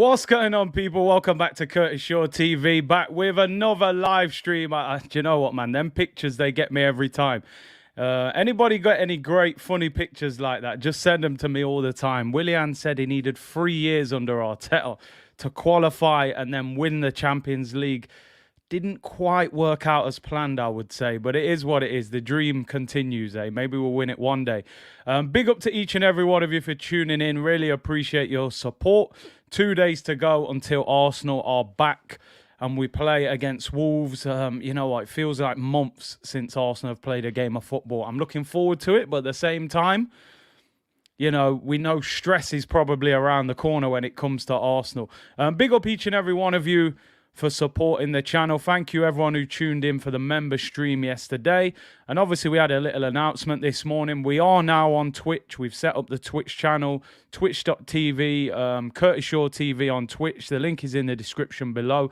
What's going on, people? Welcome back to Curtis Shaw TV, back with another live stream. Do you know what, man? Them pictures, they get me every time. Anybody got any great, funny pictures like that? Just send them to me all the time. Willian said he needed 3 years under Arteta to qualify and then win the Champions League. Didn't quite work out as planned, I would say, but it is what it is. The dream continues, eh? Maybe we'll win it one day. Big up to each and every one of you for tuning in. Really appreciate your support. 2 days to go until Arsenal are back and we play against Wolves. You know what? It feels like months since Arsenal have played a game of football. I'm looking forward to it, but at the same time, you know, we know stress is probably around the corner when it comes to Arsenal. Big up each and every one of you for supporting the channel. Thank you everyone who tuned in for the member stream yesterday. And obviously we had a little announcement this morning. We are now on Twitch. We've set up the Twitch channel, twitch.tv, Curtis Shaw TV on Twitch. The link is in the description below.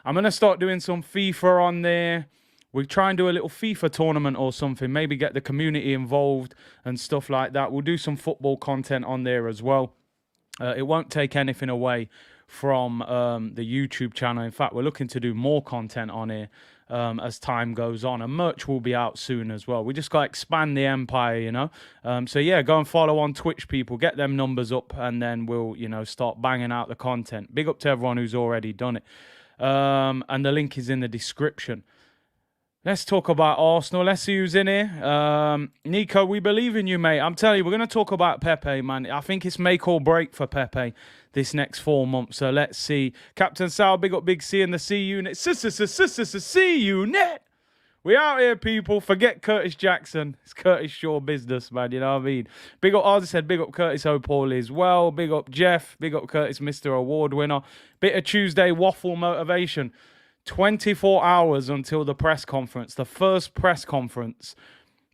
I'm going to start doing some FIFA on there. We'll try and do a little FIFA tournament or something. Maybe get the community involved and stuff like that. We'll do some football content on there as well. It won't take anything away from the YouTube channel. In fact, we're looking to do more content on here as time goes on, and merch will be out soon as well. We just got to expand the empire, you know. So yeah, go and follow on Twitch, people. Get them numbers up, and then we'll, you know, start banging out the content. Big up to everyone who's already done it. And the link is in the description. Let's talk about Arsenal. Let's see who's in here. Nico, we believe in you, mate. I'm telling you, we're going to talk about Pepe, man. I think it's make or break for Pepe this next 4 months. So let's see. Captain Sal, big up Big C and the C unit. C unit. We out here, people. Forget Curtis Jackson. It's Curtis Shaw business, man. You know what I mean? Big up, as I said, big up Curtis O'Paul as well. Big up Jeff. Big up Curtis, Mr. Award winner. Bit of Tuesday waffle motivation. 24 hours until the press conference. The first press conference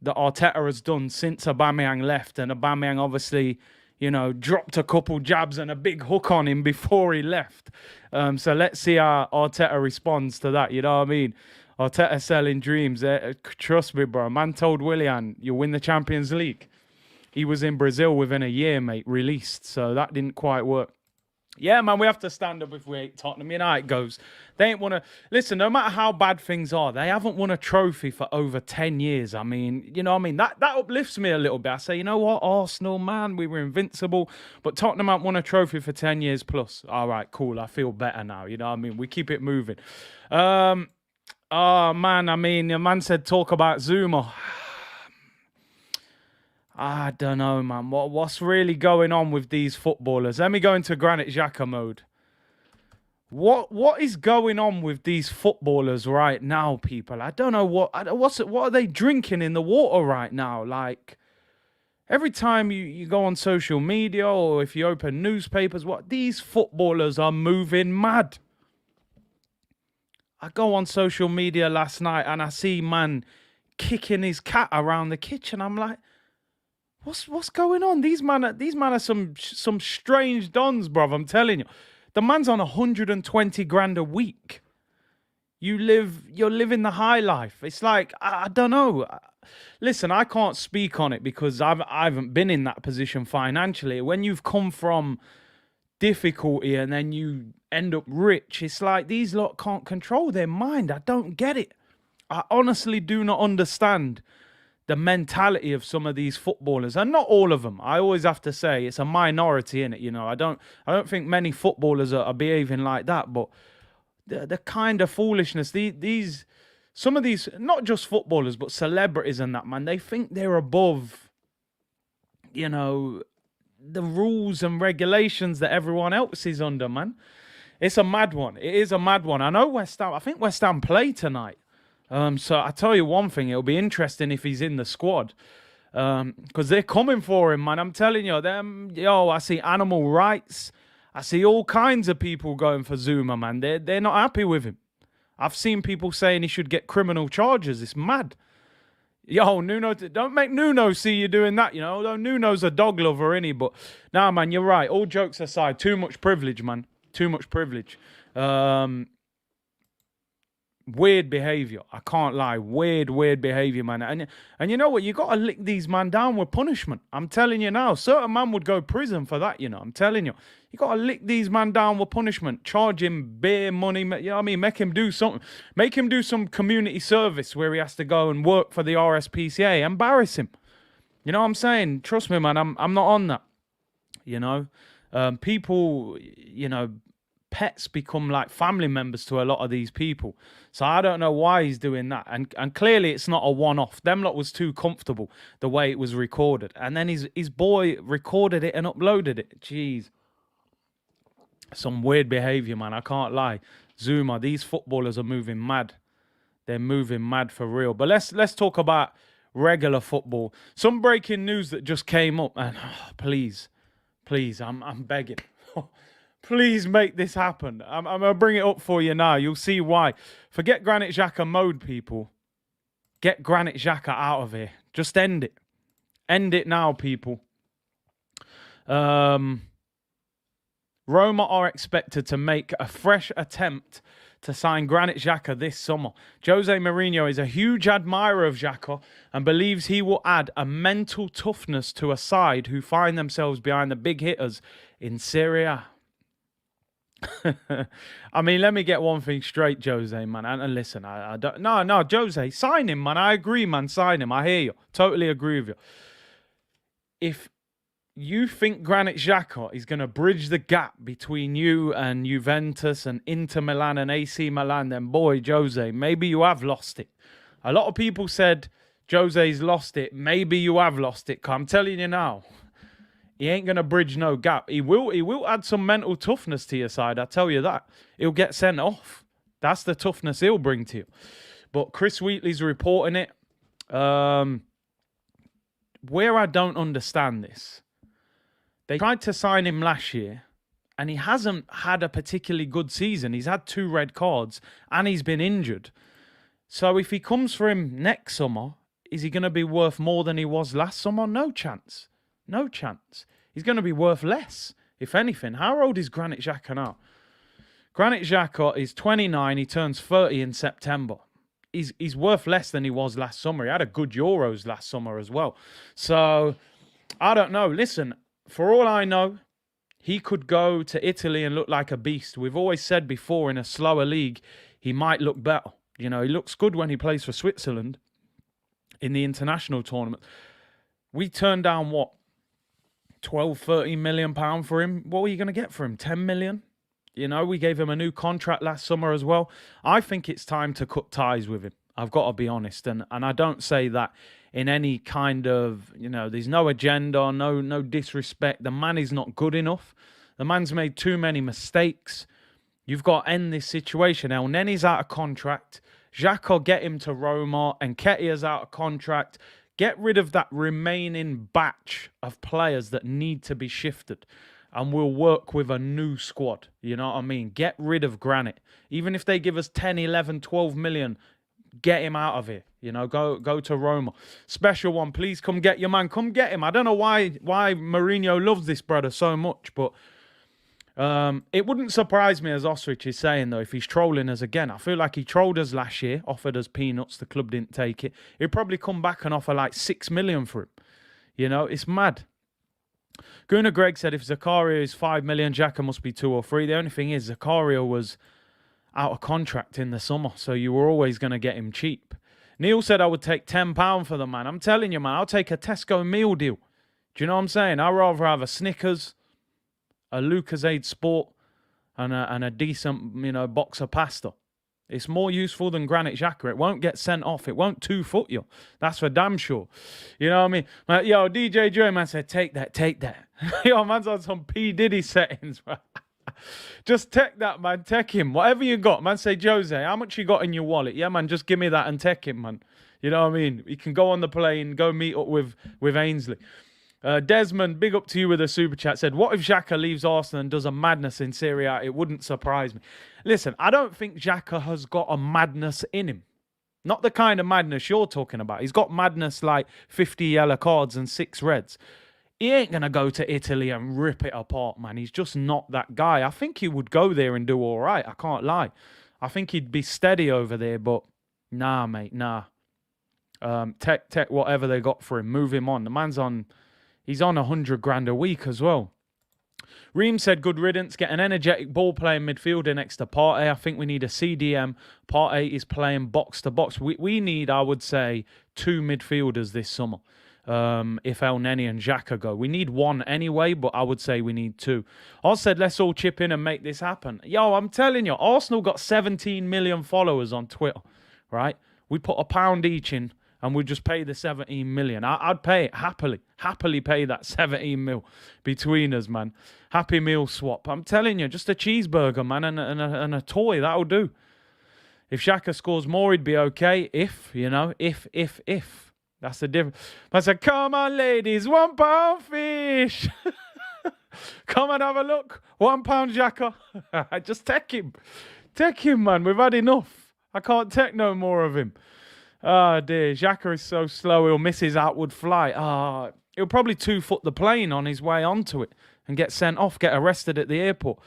that Arteta has done since Aubameyang left. And Aubameyang obviously, you know, dropped a couple jabs and a big hook on him before he left. So let's see how Arteta responds to that. You know what I mean? Arteta selling dreams. Trust me, bro. Man told Willian, you'll win the Champions League. He was in Brazil within a year, mate, released. So that didn't quite work. Yeah, man, we have to stand up if we hate Tottenham. You know how it goes. They ain't won a... Listen, no matter how bad things are, they haven't won a trophy for over 10 years. I mean, you know what I mean? That uplifts me a little bit. I say, you know what? Arsenal, man, we were invincible. But Tottenham haven't won a trophy for 10 years plus. All right, cool. I feel better now. You know what I mean? We keep it moving. Oh, man, I mean, the man said talk about Zouma. I don't know, man. What's really going on with these footballers? Let me go into Granit Xhaka mode. What is going on with these footballers right now, people? I don't know what are they drinking in the water right now? Like, every time you go on social media or if you open newspapers, these footballers are moving mad. I go on social media last night and I see man kicking his cat around the kitchen. I'm like, What's going on? These man are some strange dons, bruv. I'm telling you. The man's on 120 grand a week. You're living the high life. It's like, I don't know. Listen, I can't speak on it because I haven't been in that position financially. When you've come from difficulty and then you end up rich, it's like these lot can't control their mind. I don't get it. I honestly do not understand the mentality of some of these footballers, and not all of them. I always have to say it's a minority in it. You know, I don't think many footballers are behaving like that, but the kind of foolishness some of these, not just footballers but celebrities and that, man, they think they're above, you know, the rules and regulations that everyone else is under, man. It's a mad one. It is a mad one. I know I think West Ham play tonight. So I tell you one thing, it'll be interesting if he's in the squad. Because they're coming for him, man. I'm telling you, I see animal rights. I see all kinds of people going for Zouma, man. They're not happy with him. I've seen people saying he should get criminal charges. It's mad. Yo, Nuno, don't make Nuno see you doing that, you know. Although Nuno's a dog lover, isn't he? But, nah, man, you're right. All jokes aside, too much privilege, man. Too much privilege. Weird behaviour. I can't lie. Weird behaviour, man. And you know what? You got to lick these man down with punishment. I'm telling you now. Certain man would go prison for that, you know. I'm telling you. You got to lick these man down with punishment. Charge him beer money. You know what I mean? Make him do something. Make him do some community service where he has to go and work for the RSPCA. Embarrass him. You know what I'm saying? Trust me, man. I'm not on that. You know? People, you know, pets become like family members to a lot of these people. So I don't know why he's doing that. And clearly it's not a one-off. Them lot was too comfortable the way it was recorded. And then his boy recorded it and uploaded it. Jeez. Some weird behaviour, man. I can't lie. Zouma, these footballers are moving mad. They're moving mad for real. But let's talk about regular football. Some breaking news that just came up. And please, I'm begging. Please make this happen. I'm going to bring it up for you now. You'll see why. Forget Granit Xhaka mode, people. Get Granit Xhaka out of here. Just end it. End it now, people. Roma are expected to make a fresh attempt to sign Granit Xhaka this summer. Jose Mourinho is a huge admirer of Xhaka and believes he will add a mental toughness to a side who find themselves behind the big hitters in Serie A. I mean, let me get one thing straight, Jose, man. And listen, I don't... No, Jose, sign him, man. I agree, man. Sign him. I hear you. Totally agree with you. If you think Granit Xhaka is going to bridge the gap between you and Juventus and Inter Milan and AC Milan, then boy, Jose, maybe you have lost it. A lot of people said Jose's lost it. Maybe you have lost it. I'm telling you now. He ain't going to bridge no gap. He will add some mental toughness to your side, I tell you that. He'll get sent off. That's the toughness he'll bring to you. But Chris Wheatley's reporting it. Where I don't understand this, they tried to sign him last year, and he hasn't had a particularly good season. He's had 2 red cards, and he's been injured. So if he comes for him next summer, is he going to be worth more than he was last summer? No chance. No chance. He's going to be worth less, if anything. How old is Granit Xhaka now? Granit Xhaka is 29. He turns 30 in September. He's worth less than he was last summer. He had a good Euros last summer as well. So, I don't know. Listen, for all I know, he could go to Italy and look like a beast. We've always said before, in a slower league, he might look better. You know, he looks good when he plays for Switzerland in the international tournament. We turned down, what? 12, 13 million pound for him. What were you going to get for him? 10 million? You know, we gave him a new contract last summer as well. I think it's time to cut ties with him. I've got to be honest. And I don't say that in any kind of, you know, there's no agenda, no disrespect. The man is not good enough. The man's made too many mistakes. You've got to end this situation. El Neni's out of contract. Xhaka, get him to Roma. And Nketiah's out of contract. Get rid of that remaining batch of players that need to be shifted. And we'll work with a new squad. You know what I mean? Get rid of Granit. Even if they give us 10, 11, 12 million, get him out of here. You know, go to Roma. Special one, please come get your man. Come get him. I don't know why Mourinho loves this brother so much, but it wouldn't surprise me, as Ostrich is saying, though, if he's trolling us again. I feel like he trolled us last year, offered us peanuts. The club didn't take it. He'll probably come back and offer like 6 million for him. You know, it's mad. Gunnar Greg said if Zakaria is 5 million, Xhaka must be 2 or 3. The only thing is Zakaria was out of contract in the summer, so you were always going to get him cheap. Neil said I would take £10 for the man. I'm telling you, man, I'll take a Tesco meal deal. Do you know what I'm saying? I'd rather have a Snickers, a Lucozade Sport, and a decent, you know, box of pasta. It's more useful than Granit Xhaka. It won't get sent off. It won't 2-foot you. That's for damn sure. You know what I mean? Like, yo, DJ Joe, man, said, take that. Yo, man's on some P. Diddy settings, man. Just take that, man. Take him. Whatever you got, man. Say, Jose, how much you got in your wallet? Yeah, man, just give me that and take him, man. You know what I mean? You can go on the plane, go meet up with Ainsley. Desmond, big up to you with a super chat, said, what if Xhaka leaves Arsenal and does a madness in Serie A? It wouldn't surprise me. Listen, I don't think Xhaka has got a madness in him. Not the kind of madness you're talking about. He's got madness like 50 yellow cards and 6 reds. He ain't going to go to Italy and rip it apart, man. He's just not that guy. I think he would go there and do all right. I can't lie. I think he'd be steady over there, but nah, mate, nah. Take whatever they got for him. Move him on. The man's on, he's on 100 grand a week as well. Reem said, good riddance. Get an energetic ball-playing midfielder next to Partey. I think we need a CDM. Partey is playing box-to-box. We need, I would say, 2 midfielders this summer. If El Neni and Xhaka go. We need 1 anyway, but I would say we need 2. I said, let's all chip in and make this happen. Yo, I'm telling you, Arsenal got 17 million followers on Twitter, right? We put £1 each in, and we'd just pay the 17 million. I'd pay it happily pay that 17 mil between us, man. Happy meal swap. I'm telling you, just a cheeseburger, man, and a toy, that'll do. If Xhaka scores more, he'd be okay. If. That's the difference. I said, come on, ladies, £1 fish. Come and have a look. £1 Xhaka. Just take him. Take him, man. We've had enough. I can't take no more of him. Oh, dear. Xhaka is so slow, he'll miss his outward flight. He'll probably 2-foot the plane on his way onto it and get sent off, get arrested at the airport.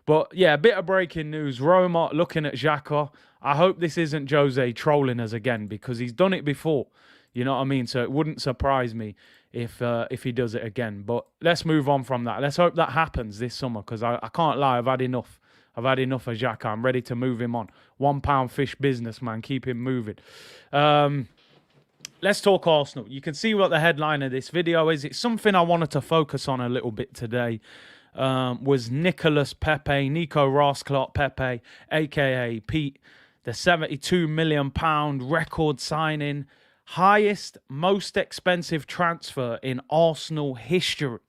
But, yeah, a bit of breaking news. Roma looking at Xhaka. I hope this isn't Jose trolling us again, because he's done it before. You know what I mean? So it wouldn't surprise me if he does it again. But let's move on from that. Let's hope that happens this summer, because I can't lie, I've had enough. I've had enough of Xhaka. I'm ready to move him on. £1 fish business, man. Keep him moving. Let's talk Arsenal. You can see what the headline of this video is. It's something I wanted to focus on a little bit today. Was Nicolas Pepe, Nico Rasclot Pepe, a.k.a. Pete, the £72 million record signing, highest, most expensive transfer in Arsenal history.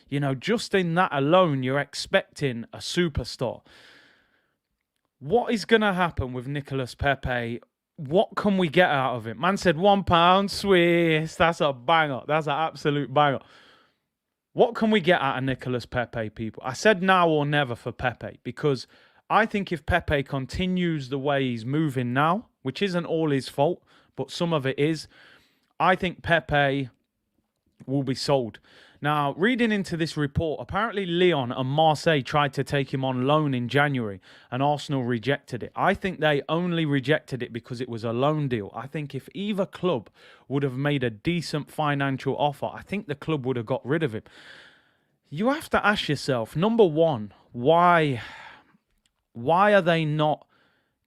You know, just in that alone, you're expecting a superstar. What is going to happen with Nicolas Pepe? What can we get out of it? Man said £1 Swiss. That's a banger. That's an absolute banger. What can we get out of Nicolas Pepe, people? I said now or never for Pepe, because I think if Pepe continues the way he's moving now, which isn't all his fault, but some of it is, I think Pepe will be sold. Now, reading into this report, apparently Lyon and Marseille tried to take him on loan in January and Arsenal rejected it. I think they only rejected it because it was a loan deal. I think if either club would have made a decent financial offer, I think the club would have got rid of him. You have to ask yourself, number one, why are they not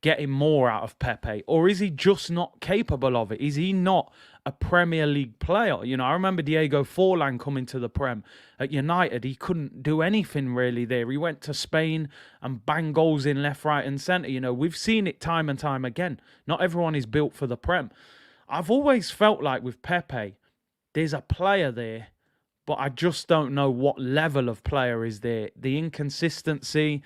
getting more out of Pepe? Or is he just not capable of it? Is he not a Premier League player? You know, I remember Diego Forlan coming to the Prem at United. He couldn't do anything really there. He went to Spain and banged goals in left, right and centre. You know, we've seen it time and time again. Not everyone is built for the Prem. I've always felt like with Pepe, there's a player there, but I just don't know what level of player is there. The inconsistency,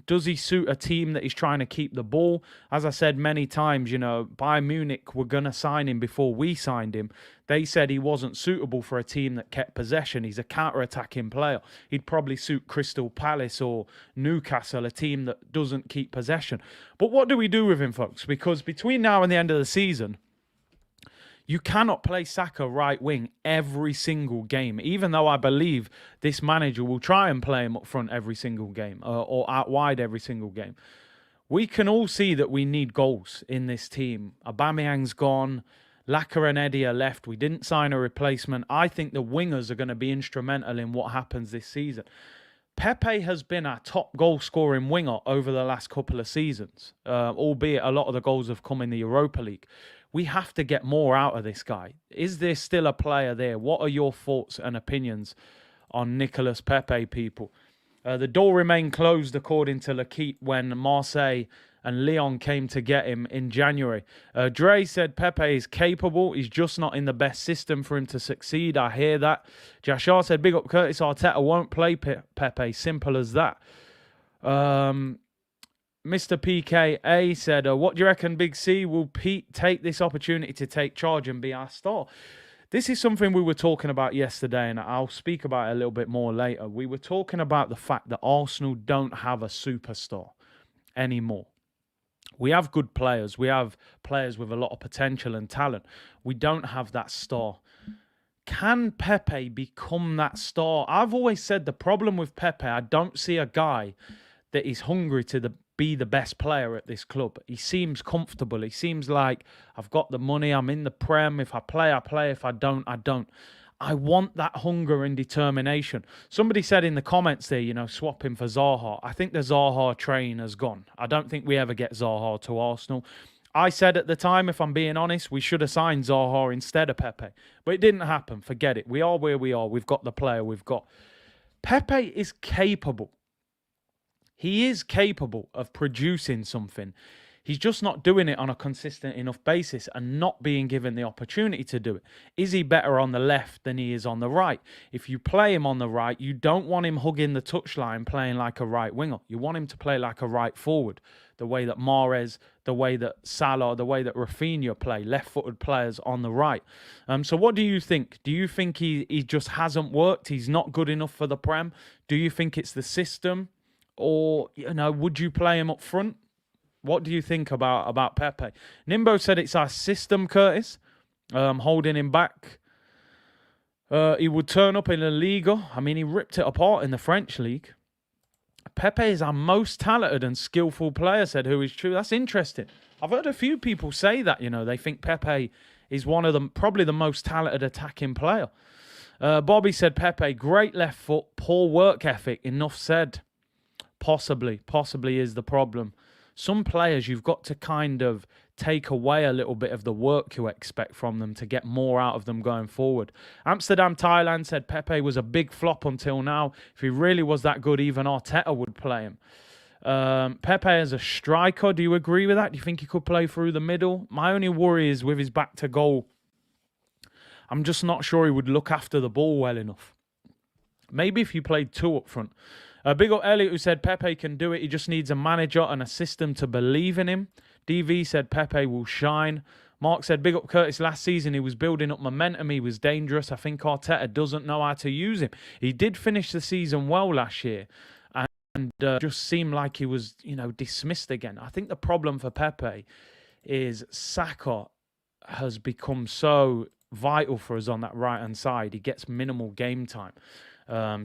does he suit a team that is trying to keep the ball? As I said many times, you know, Bayern Munich were going to sign him before we signed him. They said he wasn't suitable for a team that kept possession. He's a counter-attacking player. He'd probably suit Crystal Palace or Newcastle, a team that doesn't keep possession. But what do we do with him, folks? Because between now and the end of the season, you cannot play Saka right wing every single game, even though I believe this manager will try and play him up front every single game or out wide every single game. We can all see that we need goals in this team. Aubameyang's gone. Laka and Eddie are left. We didn't sign a replacement. I think the wingers are going to be instrumental in what happens this season. Pepe has been our top goal-scoring winger over the last couple of seasons, albeit a lot of the goals have come in the Europa League. We have to get more out of this guy. Is there still a player there? What are your thoughts and opinions on Nicolas Pepe, people? The door remained closed, according to L'Equipe, when Marseille and Lyon came to get him in January. Dre said Pepe is capable. He's just not in the best system for him to succeed. I hear that. Jashar said, big up Curtis Arteta won't play Pepe. Simple as that. Mr. PKA said, what do you reckon, Big C? Will Pete take this opportunity to take charge and be our star? This is something we were talking about yesterday, and I'll speak about it a little bit more later. We were talking about the fact that Arsenal don't have a superstar anymore. We have good players. We have players with a lot of potential and talent. We don't have that star. Can Pepe become that star? I've always said the problem with Pepe, I don't see a guy that is hungry to be the best player at this club. He seems comfortable. He seems like, I've got the money, I'm in the Prem. If I play, I play. If I don't, I don't. I want that hunger and determination. Somebody said in the comments there, swap him for Zaha. I think the Zaha train has gone. I don't think we ever get Zaha to Arsenal. I said at the time, if I'm being honest, we should have signed Zaha instead of Pepe. But it didn't happen. Forget it. We are where we are. We've got the player we've got. Pepe is capable. He is capable of producing something. He's just not doing it on a consistent enough basis and not being given the opportunity to do it. Is he better on the left than he is on the right? If you play him on the right, you don't want him hugging the touchline playing like a right winger. You want him to play like a right forward, the way that Mahrez, the way that Salah, the way that Rafinha play, left-footed players on the right. So what do you think? Do you think he just hasn't worked? He's not good enough for the Prem? Do you think it's the system? Or, would you play him up front? What do you think about Pepe? Nimbo said it's our system, Curtis, holding him back. He would turn up in La Liga. I mean, he ripped it apart in the French league. Pepe is our most talented and skillful player, said Who Is True. That's interesting. I've heard a few people say that, they think Pepe is one of them, probably the most talented attacking player. Bobby said Pepe, great left foot, poor work ethic. Enough said. Possibly is the problem. Some players, you've got to kind of take away a little bit of the work you expect from them to get more out of them going forward. Amsterdam, Thailand said Pepe was a big flop until now. If he really was that good, even Arteta would play him. Pepe as a striker, do you agree with that? Do you think he could play through the middle? My only worry is with his back to goal. I'm just not sure he would look after the ball well enough. Maybe if you played two up front. Big up Elliot who said Pepe can do it. He just needs a manager and a system to believe in him. DV said Pepe will shine. Mark said big up Curtis. Last season he was building up momentum. He was dangerous. I think Arteta doesn't know how to use him. He did finish the season well last year and just seemed like he was, dismissed again. I think the problem for Pepe is Saka has become so vital for us on that right-hand side. He gets minimal game time.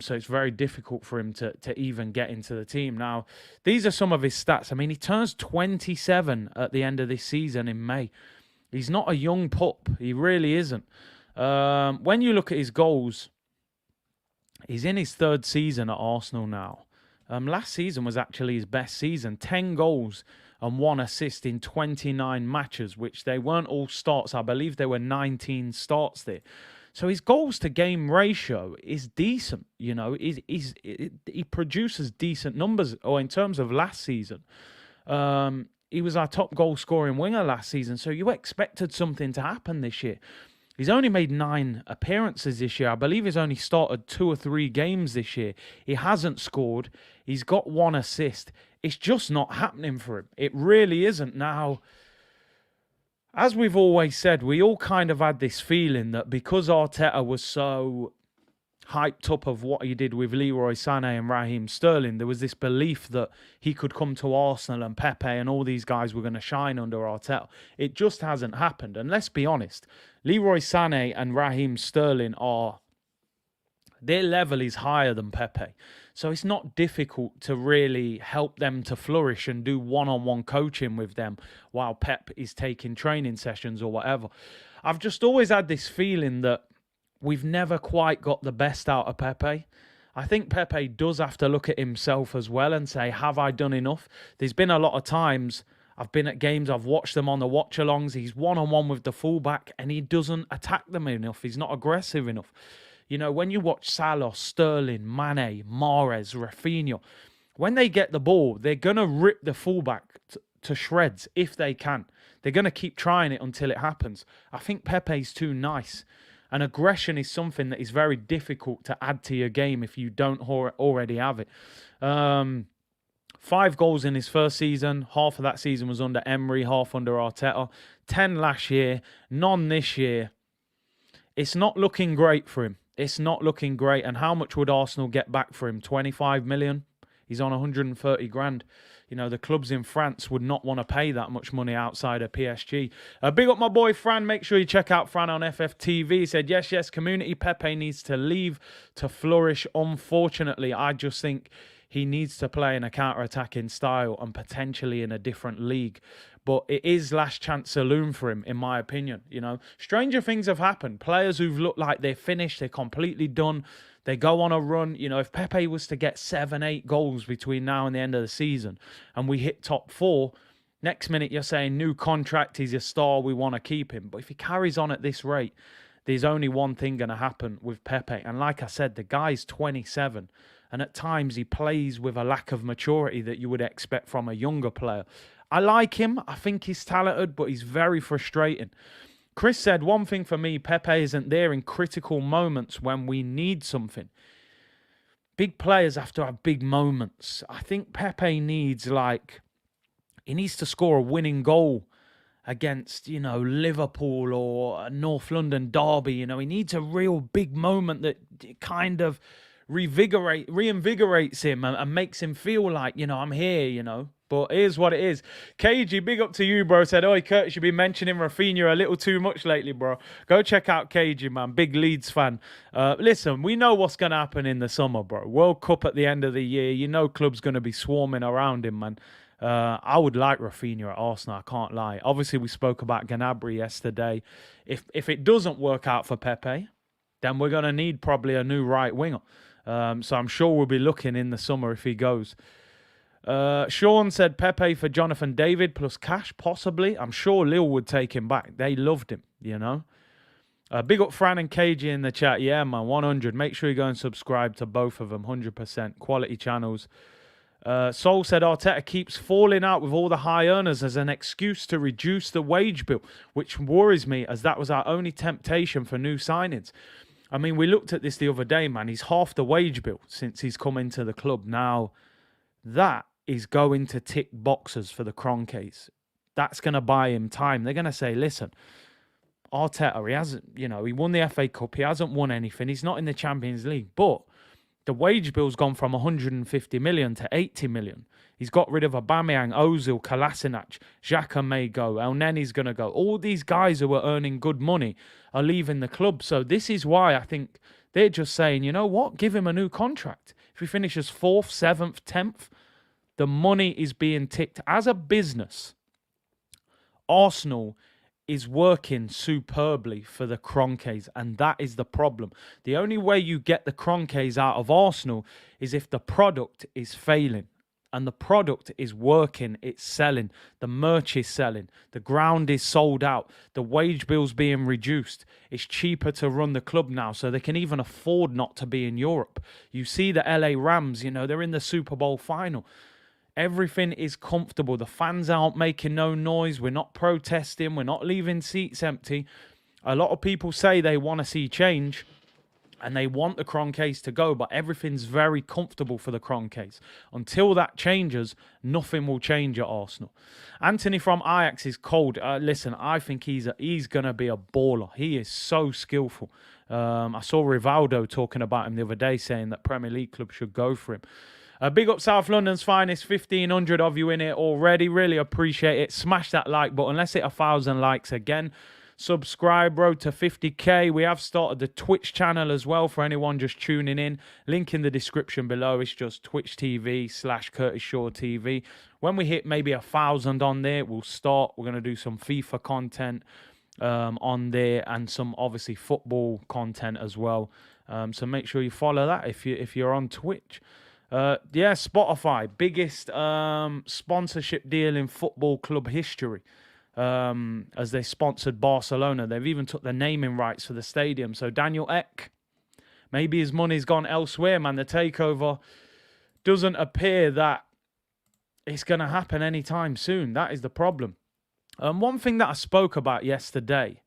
So it's very difficult for him to even get into the team. Now, these are some of his stats. I mean, he turns 27 at the end of this season in May. He's not a young pup. He really isn't. When you look at his goals, he's in his third season at Arsenal now. Last season was actually his best season. 10 goals and 1 assist in 29 matches, which they weren't all starts. I believe there were 19 starts there. So his goals to game ratio is decent, he produces decent numbers. Or in terms of last season, he was our top goal scoring winger last season. So you expected something to happen this year. He's only made 9 appearances this year. I believe he's only started 2 or 3 games this year. He hasn't scored. He's got 1 assist. It's just not happening for him. It really isn't. Now, as we've always said, we all kind of had this feeling that because Arteta was so hyped up of what he did with Leroy Sané and Raheem Sterling, there was this belief that he could come to Arsenal and Pepe and all these guys were going to shine under Arteta. It just hasn't happened. And let's be honest, Leroy Sané and Raheem Sterling their level is higher than Pepe. So it's not difficult to really help them to flourish and do one-on-one coaching with them while Pep is taking training sessions or whatever. I've just always had this feeling that we've never quite got the best out of Pepe. I think Pepe does have to look at himself as well and say, have I done enough? There's been a lot of times I've been at games, I've watched them on the watch-alongs. He's one-on-one with the fullback and he doesn't attack them enough. He's not aggressive enough. When you watch Salah, Sterling, Mane, Mahrez, Rafinha, when they get the ball, they're going to rip the fullback to shreds if they can. They're going to keep trying it until it happens. I think Pepe's too nice. And aggression is something that is very difficult to add to your game if you don't already have it. 5 goals in his first season. Half of that season was under Emery, half under Arteta. 10 last year, none this year. It's not looking great for him. It's not looking great. And how much would Arsenal get back for him? 25 million? He's on 130 grand. The clubs in France would not want to pay that much money outside of PSG. Big up my boy Fran. Make sure you check out Fran on FFTV. He said, yes, community Pepe needs to leave to flourish. Unfortunately, I just think he needs to play in a counter-attacking style and potentially in a different league. But it is last chance saloon for him, in my opinion. You know, stranger things have happened. Players who've looked like they're finished, they're completely done. They go on a run. You know, if Pepe was to get 7, 8 goals between now and the end of the season and we hit top 4, next minute you're saying new contract, he's a star, we want to keep him. But if he carries on at this rate, there's only one thing going to happen with Pepe. And like I said, the guy's 27. And at times he plays with a lack of maturity that you would expect from a younger player. I like him. I think he's talented, but he's very frustrating. Chris said, one thing for me, Pepe isn't there in critical moments when we need something. Big players have to have big moments. I think Pepe needs, he needs to score a winning goal against, Liverpool or North London derby. He needs a real big moment that kind of reinvigorates him and makes him feel like, I'm here, But here's what it is. KG, big up to you, bro. Said, oi, Curtis, you've been mentioning Rafinha a little too much lately, bro. Go check out KG, man. Big Leeds fan. Listen, we know what's going to happen in the summer, bro. World Cup at the end of the year. Club's going to be swarming around him, man. I would like Rafinha at Arsenal, I can't lie. Obviously, we spoke about Gnabry yesterday. If it doesn't work out for Pepe, then we're going to need probably a new right winger. So I'm sure we'll be looking in the summer if he goes. Sean said Pepe for Jonathan David plus cash, possibly. I'm sure Lille would take him back. They loved him, Big up Fran and KG in the chat. Yeah, man, 100. Make sure you go and subscribe to both of them, 100%. Quality channels. Sol said Arteta keeps falling out with all the high earners as an excuse to reduce the wage bill, which worries me as that was our only temptation for new signings. I mean, we looked at this the other day, man. He's half the wage bill since he's come into the club. Now, that is going to tick boxes for the Kroenkes. That's going to buy him time. They're going to say, listen, Arteta, he hasn't, he won the FA Cup. He hasn't won anything. He's not in the Champions League. But the wage bill's gone from 150 million to 80 million. He's got rid of Aubameyang, Ozil, Kolasinac. Xhaka may go. El Neni's going to go. All these guys who are earning good money are leaving the club. So this is why I think they're just saying, you know what? Give him a new contract. If he finishes 4th, 7th, 10th, the money is being ticked. As a business, Arsenal is working superbly for the Kroenkes, and that is the problem. The only way you get the Kroenkes out of Arsenal is if the product is failing. And the product is working, it's selling, the merch is selling, the ground is sold out, the wage bill's being reduced. It's cheaper to run the club now, so they can even afford not to be in Europe. You see the LA Rams, they're in the Super Bowl final. Everything is comfortable. The fans aren't making no noise. We're not protesting. We're not leaving seats empty. A lot of people say they want to see change and they want the Kroenkes to go, but everything's very comfortable for the Kroenkes. Until that changes, nothing will change at Arsenal. Anthony from Ajax is cold. Listen, I think he's going to be a baller. He is so skillful. I saw Rivaldo talking about him the other day, saying that Premier League clubs should go for him. Big up South London's finest, 1,500 of you in it already. Really appreciate it. Smash that like button. Let's hit 1,000 likes again. Subscribe, road to 50k. We have started the Twitch channel as well for anyone just tuning in. Link in the description below. It's just Twitch TV/Curtis Shaw TV. When we hit maybe 1,000 on there, we'll start. We're going to do some FIFA content on there and some obviously football content as well. So make sure you follow that if you're on Twitch. Spotify, biggest sponsorship deal in football club history. As they sponsored Barcelona. They've even took the naming rights for the stadium. So Daniel Ek, maybe his money's gone elsewhere, man. The takeover doesn't appear that it's going to happen anytime soon. That is the problem. One thing that I spoke about yesterday,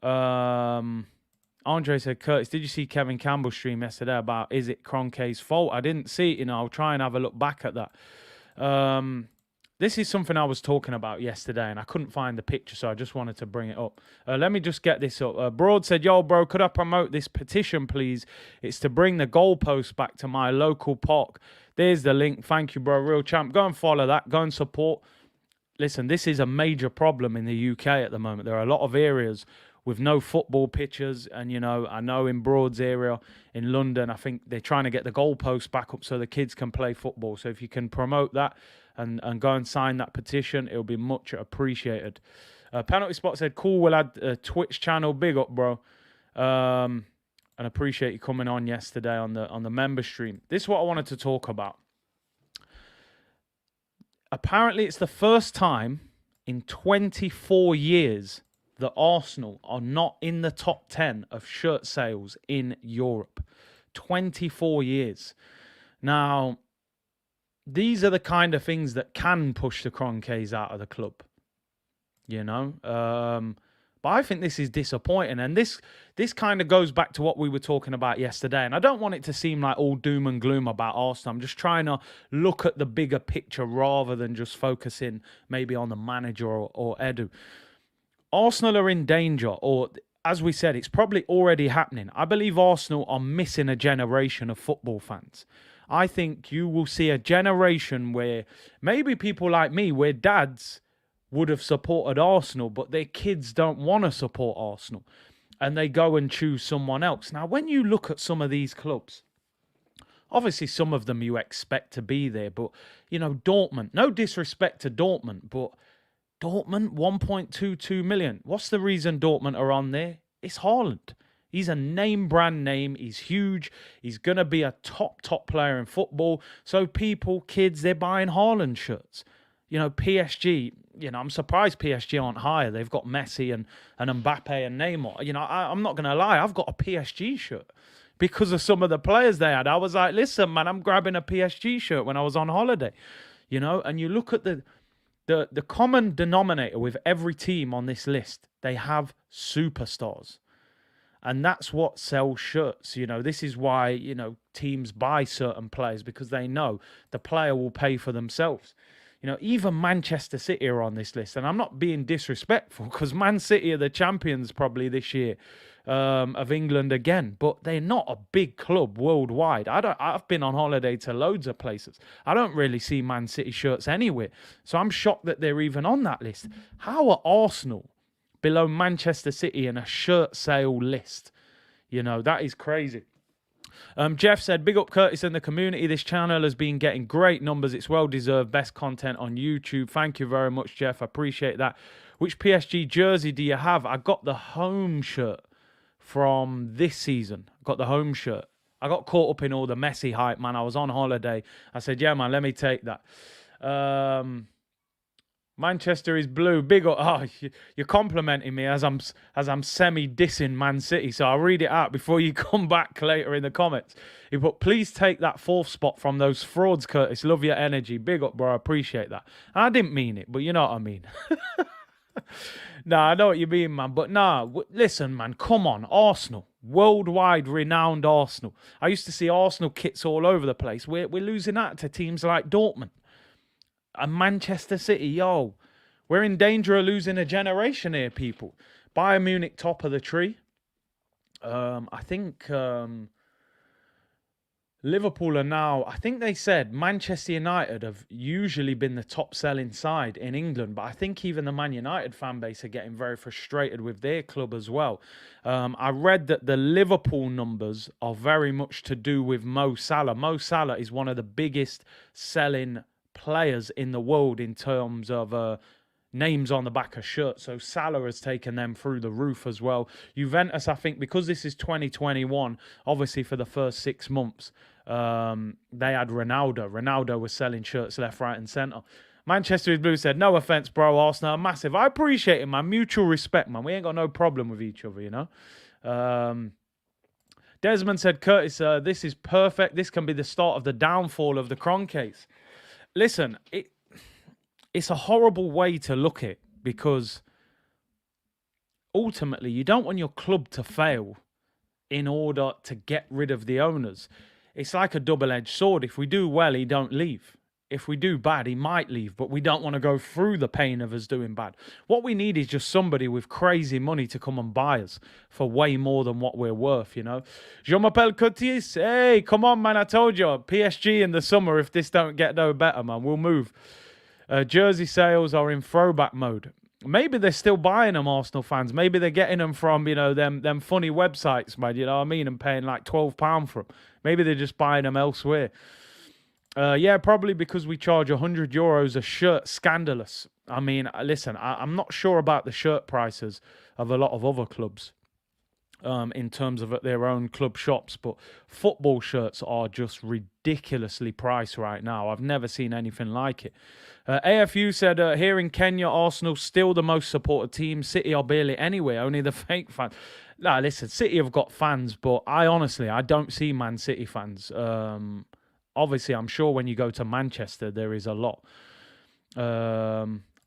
Andre said, Curtis, did you see Kevin Campbell's stream yesterday about is it Kroenke's fault? I didn't see it. I'll try and have a look back at that. This is something I was talking about yesterday, and I couldn't find the picture, so I just wanted to bring it up. Let me just get this up. Broad said, yo, bro, could I promote this petition, please? It's to bring the goalpost back to my local park. There's the link. Thank you, bro. Real champ. Go and follow that. Go and support. Listen, this is a major problem in the UK at the moment. There are a lot of areas with no football pitches. And, I know in Broad's area in London, I think they're trying to get the goalposts back up so the kids can play football. So if you can promote that and go and sign that petition, it'll be much appreciated. Penalty Spot said, cool, we'll add a Twitch channel. Big up, bro. And appreciate you coming on yesterday on the member stream. This is what I wanted to talk about. Apparently, it's the first time in 24 years that Arsenal are not in the top 10 of shirt sales in Europe. 24 years. Now, these are the kind of things that can push the Kroenkes out of the club. But I think this is disappointing. And this kind of goes back to what we were talking about yesterday. And I don't want it to seem like all doom and gloom about Arsenal. I'm just trying to look at the bigger picture rather than just focusing maybe on the manager or Edu. Arsenal are in danger, or as we said, it's probably already happening. I believe Arsenal are missing a generation of football fans. I think you will see a generation where maybe people like me, where dads would have supported Arsenal, but their kids don't want to support Arsenal, and they go and choose someone else. Now, when you look at some of these clubs, obviously some of them you expect to be there, but, Dortmund, no disrespect to Dortmund, but Dortmund, 1.22 million. What's the reason Dortmund are on there? It's Haaland. He's a brand name. He's huge. He's going to be a top player in football. So people, kids, they're buying Haaland shirts. PSG, I'm surprised PSG aren't higher. They've got Messi and Mbappe and Neymar. I'm not going to lie. I've got a PSG shirt because of some of the players they had. I was like, listen, man, I'm grabbing a PSG shirt when I was on holiday. And you look at the common denominator with every team on this list, they have superstars. And that's what sells shirts. This is why, teams buy certain players, because they know the player will pay for themselves. Even Manchester City are on this list. And I'm not being disrespectful, because Man City are the champions probably this year of England again. But they're not a big club worldwide. I've been on holiday to loads of places. I don't really see Man City shirts anywhere. So I'm shocked that they're even on that list. How are Arsenal below Manchester City in a shirt sale list? That is crazy. Jeff said, big up Curtis and the community. This channel has been getting great numbers. It's well-deserved. Best content on YouTube. Thank you very much, Jeff. I appreciate that. Which PSG jersey do you have? I got the home shirt from this season. I got the home shirt. I got caught up in all the Messi hype, man. I was on holiday. I said, yeah, man, let me take that. Manchester is blue. Big up. Oh, you're complimenting me as I'm semi-dissing Man City. So I'll read it out before you come back later in the comments. He put, please take that 4th spot from those frauds, Curtis. Love your energy. Big up, bro. I appreciate that. And I didn't mean it, but you know what I mean. Nah, I know what you mean, man. But listen, man, come on. Arsenal. Worldwide renowned Arsenal. I used to see Arsenal kits all over the place. We're losing that to teams like Dortmund. And Manchester City, we're in danger of losing a generation here, people. Bayern Munich, top of the tree. I think Liverpool are now, I think they said Manchester United have usually been the top selling side in England, but I think even the Man United fan base are getting very frustrated with their club as well. I read that the Liverpool numbers are very much to do with Mo Salah. Mo Salah is one of the biggest selling players in the world in terms of names on the back of shirts. So Salah has taken them through the roof as well. Juventus, I think, because this is 2021, obviously for the first 6 months, they had Ronaldo. Ronaldo was selling shirts left, right and centre. Manchester is Blue said, no offence, bro, Arsenal are massive. I appreciate it, man. Mutual respect, man. We ain't got no problem with each other, Desmond said, Curtis, this is perfect. This can be the start of the downfall of the Kroenkes. Listen, it's a horrible way to look at it, because ultimately you don't want your club to fail in order to get rid of the owners. It's like a double-edged sword. If we do well, he don't leave. If we do bad, he might leave, but we don't want to go through the pain of us doing bad. What we need is just somebody with crazy money to come and buy us for way more than what we're worth, Je m'appelle Curtis. Hey, come on, man. I told you. PSG in the summer, if this don't get no better, man, we'll move. Jersey sales are in throwback mode. Maybe they're still buying them, Arsenal fans. Maybe they're getting them from, them funny websites, man, you know what I mean, and paying like £12 for them. Maybe they're just buying them elsewhere. Yeah, probably because we charge €100 a shirt. Scandalous. I mean, listen, I'm not sure about the shirt prices of a lot of other clubs in terms of their own club shops, but football shirts are just ridiculously priced right now. I've never seen anything like it. AFU said, here in Kenya, Arsenal still the most supported team. City are barely anywhere, only the fake fans. Nah, listen, City have got fans, but I don't see Man City fans. Obviously, I'm sure when you go to Manchester, there is a lot.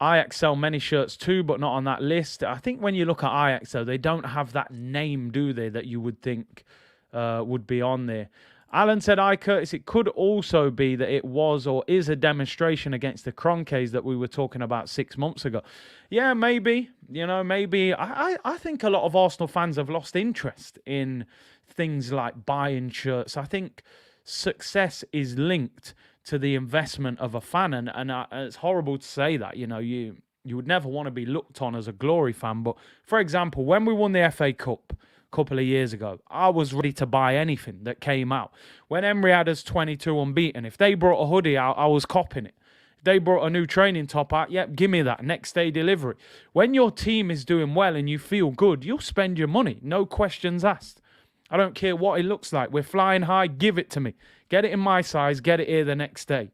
Ajax sell many shirts too, but not on that list. I think when you look at Ajax, though, they don't have that name, do they, that you would think would be on there. Alan said, Curtis, it could also be that it was or is a demonstration against the Kroenkes that we were talking about 6 months ago. Yeah, maybe. Maybe. I think a lot of Arsenal fans have lost interest in things like buying shirts. I think success is linked to the investment of a fan, and it's horrible to say that. You would never want to be looked on as a glory fan, but for example, when we won the FA Cup a couple of years ago, I was ready to buy anything that came out. When Emery had us 22 unbeaten, if they brought a hoodie out, I was copping it. If they brought a new training top out, yep, give me that, next day delivery. When your team is doing well and you feel good, you'll spend your money, no questions asked. I don't care what it looks like. We're flying high. Give it to me. Get it in my size. Get it here the next day,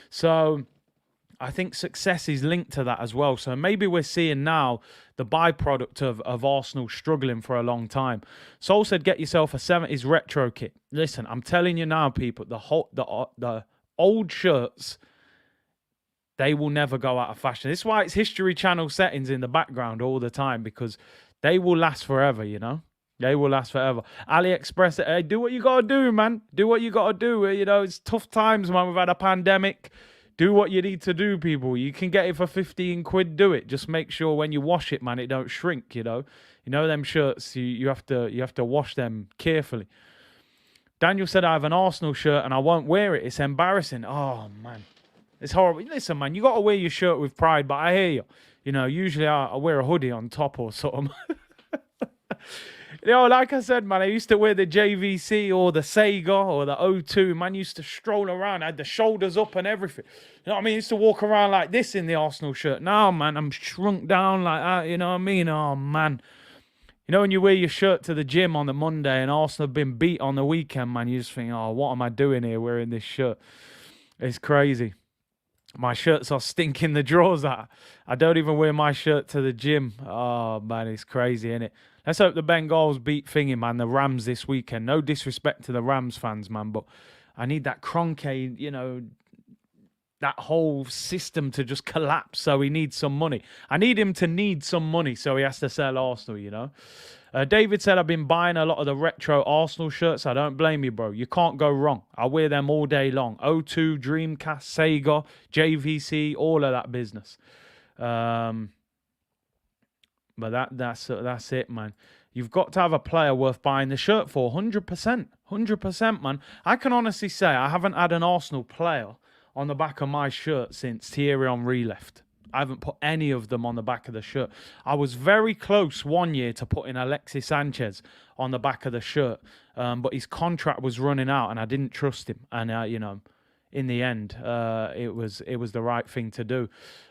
So I think success is linked to that as well. So maybe we're seeing now the byproduct of Arsenal struggling for a long time. Sol said, get yourself a 70s retro kit. Listen, I'm telling you now, people, the old shirts, they will never go out of fashion. This is why it's History Channel settings in the background all the time, because they will last forever, They will last forever. AliExpress, hey, do what you got to do, man. Do what you got to do. It's tough times, man. We've had a pandemic. Do what you need to do, people. You can get it for 15 quid, do it. Just make sure when you wash it, man, it don't shrink, them shirts, you have to wash them carefully. Daniel said, I have an Arsenal shirt and I won't wear it. It's embarrassing. Oh, man. It's horrible. Listen, man, you got to wear your shirt with pride, but I hear you. Usually I wear a hoodie on top or something. Like I said, man, I used to wear the JVC or the Sega or the O2. Man, used to stroll around. I had the shoulders up and everything. You know what I mean? I used to walk around like this in the Arsenal shirt. Now, man, I'm shrunk down like that. You know what I mean? Oh, man. When you wear your shirt to the gym on the Monday and Arsenal have been beat on the weekend, man, you just think, oh, what am I doing here wearing this shirt? It's crazy. My shirts are stinking the drawers out. I don't even wear my shirt to the gym. Oh, man, it's crazy, innit? Let's hope the Bengals beat thingy, man, the Rams this weekend. No disrespect to the Rams fans, man, but I need that Kroenke, that whole system to just collapse, so he needs some money. I need him to need some money, so he has to sell Arsenal, David said, I've been buying a lot of the retro Arsenal shirts. I don't blame you, bro. You can't go wrong. I wear them all day long. O2, Dreamcast, Sega, JVC, all of that business. But that's it, man. You've got to have a player worth buying the shirt for. 100%. 100%, man. I can honestly say I haven't had an Arsenal player on the back of my shirt since Thierry Henry left. I haven't put any of them on the back of the shirt. I was very close one year to putting Alexis Sanchez on the back of the shirt, but his contract was running out and I didn't trust him. And, in the end, it was the right thing to do.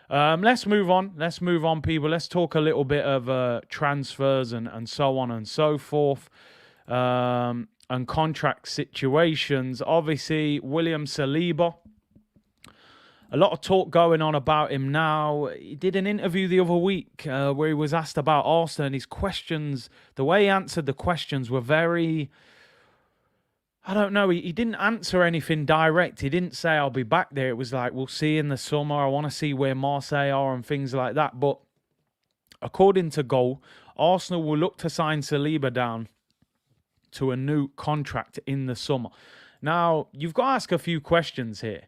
Let's move on. Let's move on, people. Let's talk a little bit of transfers and so on and so forth, and contract situations. Obviously, William Saliba. A lot of talk going on about him now. He did an interview the other week where he was asked about Arsenal, and his questions, the way he answered the questions were very... I don't know. He didn't answer anything direct. He didn't say, I'll be back there. It was like, we'll see in the summer. I want to see where Marseille are and things like that. But according to Goal, Arsenal will look to sign Saliba down to a new contract in the summer. Now, you've got to ask a few questions here.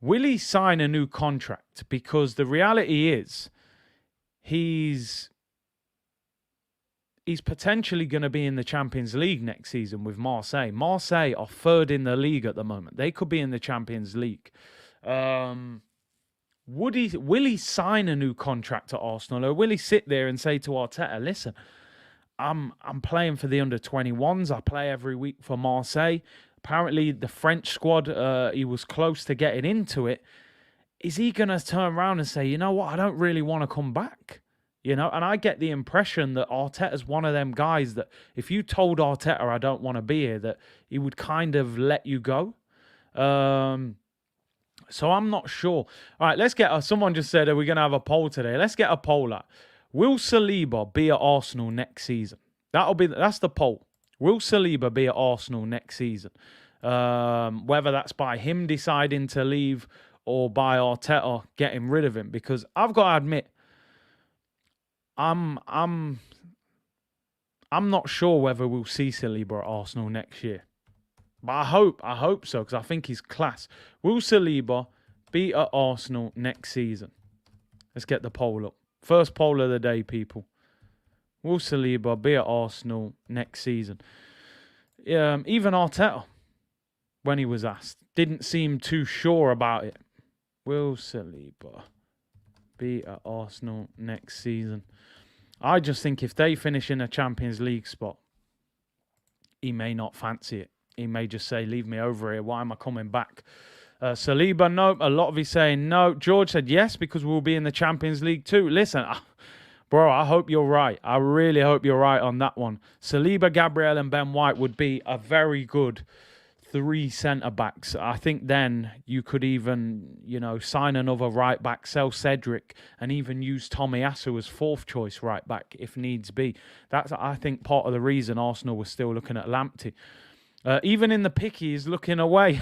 Will he sign a new contract? Because the reality is he's potentially going to be in the Champions League next season with Marseille. Marseille are third in the league at the moment. They could be in the Champions League. will he sign a new contract at Arsenal, or will he sit there and say to Arteta, listen, I'm playing for the under-21s. I play every week for Marseille. Apparently, the French squad, he was close to getting into it. Is he going to turn around and say, you know what, I don't really want to come back? You know, and I get the impression that Arteta's one of them guys that if you told Arteta I don't want to be here, that he would kind of let you go. So I'm not sure. All right, let's get... someone just said, are we going to have a poll today? Let's get a poll out. Will Saliba be at Arsenal next season? That's the poll. Will Saliba be at Arsenal next season? Whether that's by him deciding to leave or by Arteta getting rid of him. Because I've got to admit, I'm not sure whether we'll see Saliba at Arsenal next year. But I hope so, because I think he's class. Will Saliba be at Arsenal next season? Let's get the poll up. First poll of the day, people. Will Saliba be at Arsenal next season? Even Arteta, when he was asked, didn't seem too sure about it. Will Saliba be at Arsenal next season? I just think if they finish in a Champions League spot, he may not fancy it. He may just say, leave me over here. Why am I coming back? Saliba, no. A lot of you saying no. George said yes, because we'll be in the Champions League too. Listen, bro, I hope you're right. I really hope you're right on that one. Saliba, Gabriel and Ben White would be a very good 3 centre-backs. I think then you could even, sign another right-back, sell Cedric, and even use Tomiyasu as 4th choice right-back if needs be. That's, I think, part of the reason Arsenal was still looking at Lamptey. Even in the picky, he's looking away.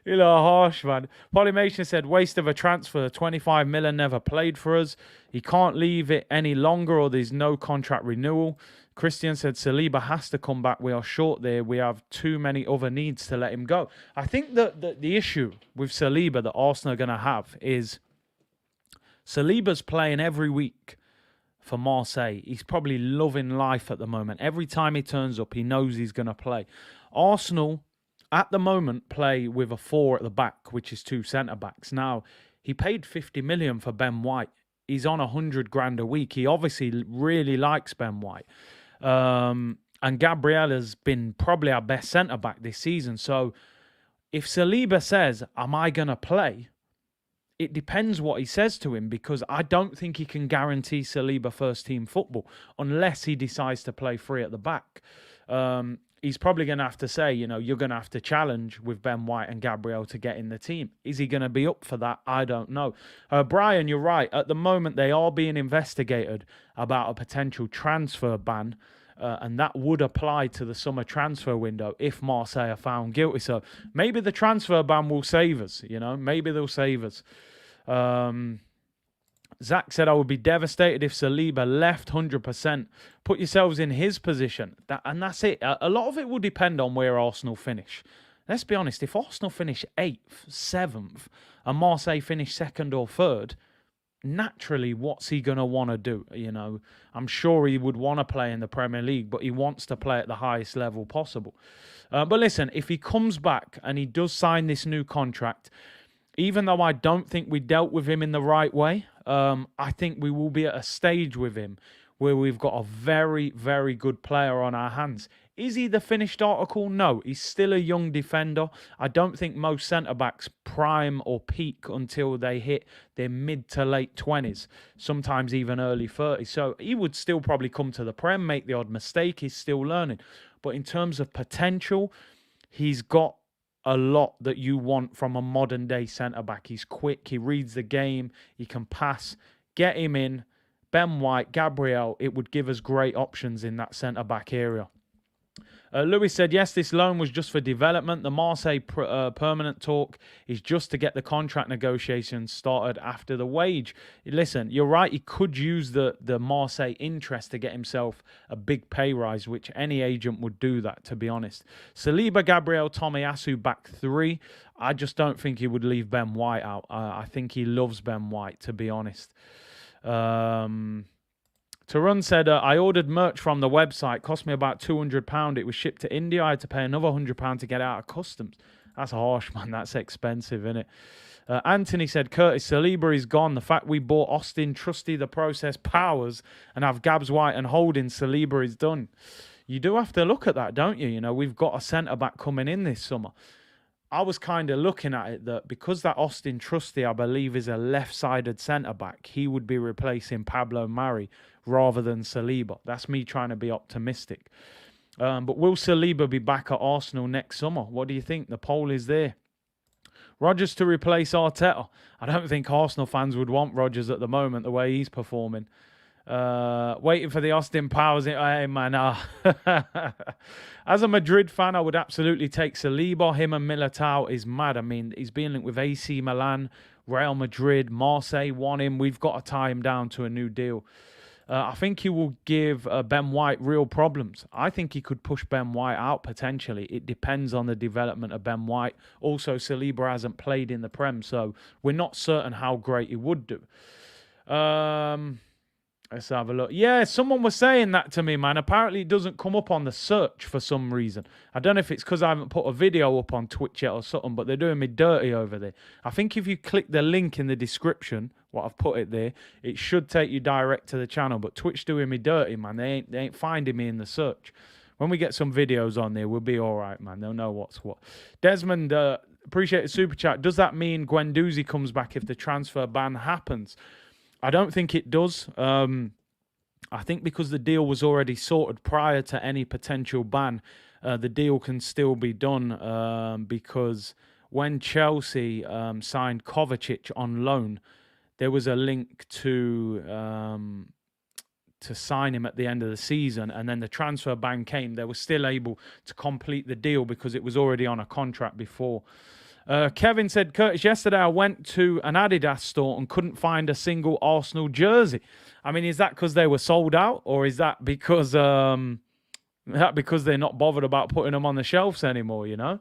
Harsh, man. Polymation said, waste of a transfer. 25 million never played for us. He can't leave it any longer or there's no contract renewal. Christian said, Saliba has to come back. We are short there. We have too many other needs to let him go. I think that the issue with Saliba that Arsenal are going to have is Saliba's playing every week for Marseille. He's probably loving life at the moment. Every time he turns up, he knows he's going to play. Arsenal, at the moment, play with a 4 at the back, which is 2 centre-backs. Now, he paid 50 million for Ben White. He's on 100 grand a week. He obviously really likes Ben White. And Gabriel has been probably our best centre-back this season. So, if Saliba says, am I going to play? It depends what he says to him, because I don't think he can guarantee Saliba first-team football unless he decides to play 3 at the back. He's probably going to have to say, you're going to have to challenge with Ben White and Gabriel to get in the team. Is he going to be up for that? I don't know. Brian, you're right. At the moment, they are being investigated about a potential transfer ban, and that would apply to the summer transfer window if Marseille are found guilty. So maybe the transfer ban will save us, Maybe they'll save us. Zach said, I would be devastated if Saliba left 100%. Put yourselves in his position. And that's it. A lot of it will depend on where Arsenal finish. Let's be honest. If Arsenal finish 8th, 7th, and Marseille finish 2nd or 3rd, naturally, what's he going to want to do? I'm sure he would want to play in the Premier League, but he wants to play at the highest level possible. But listen, if he comes back and he does sign this new contract, even though I don't think we dealt with him in the right way, I think we will be at a stage with him where we've got a very, very good player on our hands. Is he the finished article? No, he's still a young defender. I don't think most centre-backs prime or peak until they hit their mid to late 20s, sometimes even early 30s. So he would still probably come to the Prem, make the odd mistake. He's still learning. But in terms of potential, he's got a lot that you want from a modern-day centre-back. He's quick. He reads the game. He can pass. Get him in. Ben White, Gabriel, it would give us great options in that centre-back area. Lewis said, yes, this loan was just for development. The Marseille permanent talk is just to get the contract negotiations started after the wage. Listen, you're right. He could use the Marseille interest to get himself a big pay rise, which any agent would do that, to be honest. Saliba, Gabriel, Tomiyasu back 3. I just don't think he would leave Ben White out. I think he loves Ben White, to be honest. Tarun said, I ordered merch from the website. Cost me about £200. It was shipped to India. I had to pay another £100 to get out of customs. That's harsh, man. That's expensive, isn't it? Anthony said, Curtis, Saliba is gone. The fact we bought Austin, Trusty, the process, Powers, and have Gabs White and Holding, Saliba is done. You do have to look at that, don't you? You know, we've got a centre-back coming in this summer. I was kind of looking at it that because that Austin Trusty, I believe, is a left-sided centre-back, he would be replacing Pablo Mari rather than Saliba. That's me trying to be optimistic. But will Saliba be back at Arsenal next summer? What do you think? The poll is there. Rodgers to replace Arteta. I don't think Arsenal fans would want Rodgers at the moment, the way he's performing. Waiting for the Austin Powers. Hey, man. As a Madrid fan, I would absolutely take Saliba. Him and Militao is mad. I mean, he's been linked with AC Milan, Real Madrid, Marseille want him. We've got to tie him down to a new deal. I think he will give Ben White real problems. I think he could push Ben White out potentially. It depends on the development of Ben White. Also, Saliba hasn't played in the Prem, so we're not certain how great he would do. Let's have a look. Yeah, someone was saying that to me, man. Apparently, it doesn't come up on the search for some reason. I don't know if it's because I haven't put a video up on Twitch yet or something, but they're doing me dirty over there. I think if you click the link in the description, what I've put it there, it should take you direct to the channel. But Twitch doing me dirty, man. They ain't finding me in the search. When we get some videos on there, we'll be all right, man. They'll know what's what. Desmond, appreciate the super chat. Does that mean Guendouzi comes back if the transfer ban happens? I don't think it does. I think because the deal was already sorted prior to any potential ban, the deal can still be done because when Chelsea signed Kovacic on loan, there was a link to sign him at the end of the season, and then the transfer ban came. They were still able to complete the deal because it was already on a contract before. Kevin said, Curtis, yesterday I went to an Adidas store and couldn't find a single Arsenal jersey. I mean, is that because they were sold out, or is that because they're not bothered about putting them on the shelves anymore, you know?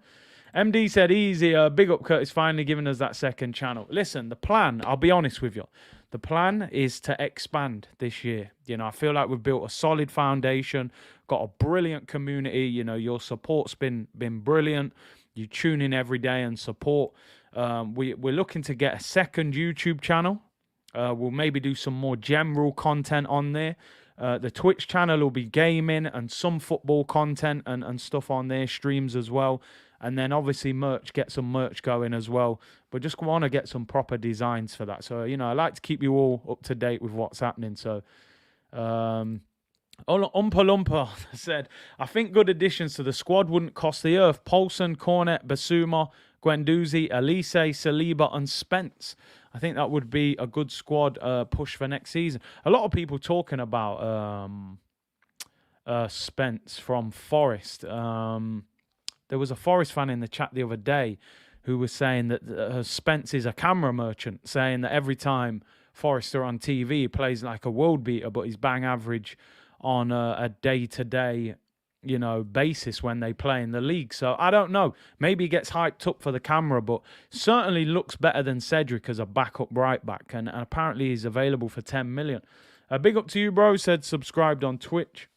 MD said, easy, big up Curtis, finally giving us that second channel. Listen, the plan, I'll be honest with you, the plan is to expand this year. You know, I feel like we've built a solid foundation, got a brilliant community. You know, your support's been brilliant. You tune in every day and support. We're looking to get a second YouTube channel. We'll maybe do some more general content on there. The Twitch channel will be gaming and some football content and stuff on there, streams as well. And then obviously merch, get some merch going as well. But just want to get some proper designs for that. So, you know, I like to keep you all up to date with what's happening. So, Oompa Loompa said, I think good additions to the squad wouldn't cost the earth. Poulsen, Cornet, Basuma, Guendouzi, Elise, Saliba and Spence. I think that would be a good squad push for next season. A lot of people talking about Spence from Forest. There was a Forest fan in the chat the other day who was saying that Spence is a camera merchant, saying that every time Forest are on TV, he plays like a world beater, but he's bang average on a day-to-day, you know, basis when they play in the league. So I don't know. Maybe he gets hyped up for the camera, but certainly looks better than Cedric as a backup right back. And apparently he's available for 10 million. Big up to you, bro. Said subscribed on Twitch.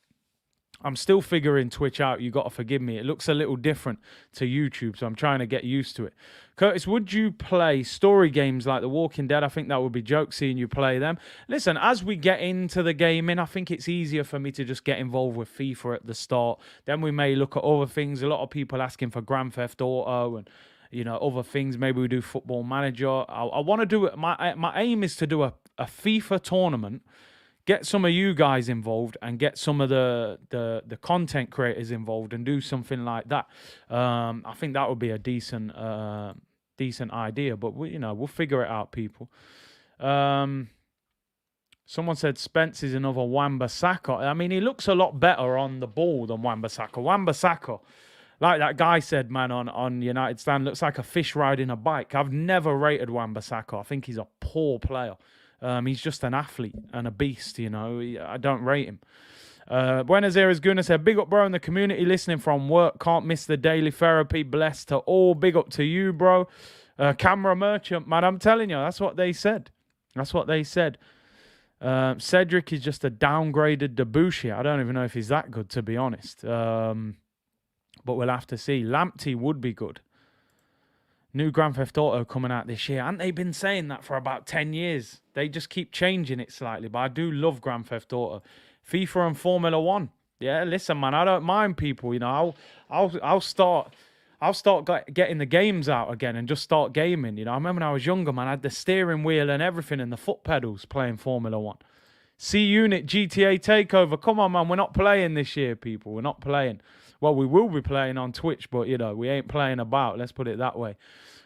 I'm still figuring Twitch out. You got to forgive me. It looks a little different to YouTube, so I'm trying to get used to it. Curtis, would you play story games like The Walking Dead? I think that would be joke seeing you play them. Listen, as we get into the gaming, I think it's easier for me to just get involved with FIFA at the start. Then we may look at other things. A lot of people asking for Grand Theft Auto and, you know, other things. Maybe we do Football Manager. I want to do it. My aim is to do a FIFA tournament. Get some of you guys involved and get some of the content creators involved and do something like that. I think that would be a decent idea. But we'll figure it out, people. Someone said Spence is another Wan-Bissaka. I mean, he looks a lot better on the ball than Wan-Bissaka. Wan-Bissaka, like that guy said, man, on United Stand, looks like a fish riding a bike. I've never rated Wan-Bissaka. I think he's a poor player. He's just an athlete and a beast, you know. I don't rate him. Buenos Aires Guna said, big up, bro, in the community, listening from work. Can't miss the daily therapy. Blessed to all. Big up to you, bro. Camera merchant, man, I'm telling you, that's what they said. That's what they said. Cedric is just a downgraded Debussy. I don't even know if he's that good, to be honest. But we'll have to see. Lamptey would be good. New Grand Theft Auto coming out this year. Haven't they been saying that for about 10 years? They just keep changing it slightly, but I do love Grand Theft Auto. FIFA and Formula One. Yeah, listen, man, I don't mind people. You know, I'll start getting the games out again and just start gaming. You know, I remember when I was younger, man, I had the steering wheel and everything and the foot pedals playing Formula One. C-Unit GTA Takeover. Come on, man, we're not playing this year, people. We're not playing. Well, we will be playing on Twitch, but, you know, we ain't playing about. Let's put it that way.